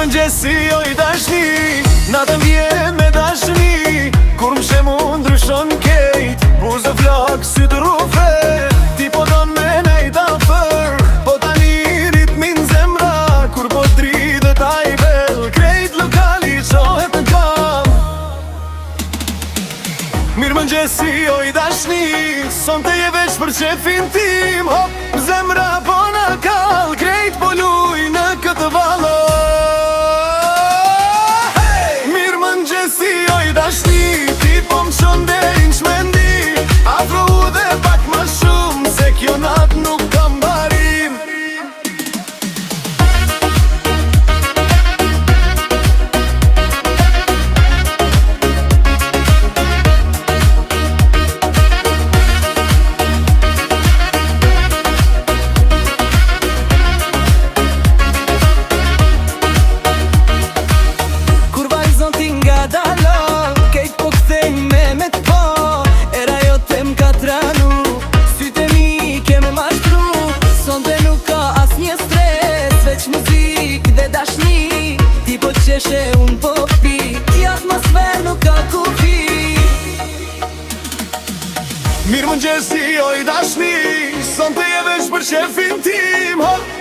Mirëmëngjesi oj dashni, natën vjen me dashni. Kur më shemë ndryshon kejt, buzë flak, sy të rufe. Ti po don me nejt afer, po tani ritmin zemra. Kur po dridhe ta i bel, krejt lokali qohet në kam. Mirëmëngjesi oj dashni, son të je veç për qefin tim. Hop, zemra po në kall, krejt po luj në këtë valo. Mirëmëngjesi oj dashni, ti po më shon deri n'shmendi. Afro u dhe pak ma shumë, se kjo nat nuk kam barim. Qeshe unë po pi, i atmosfer nuk ka kufi. Mirëmëngjesi oj dashni, son të je veç për qefin tim.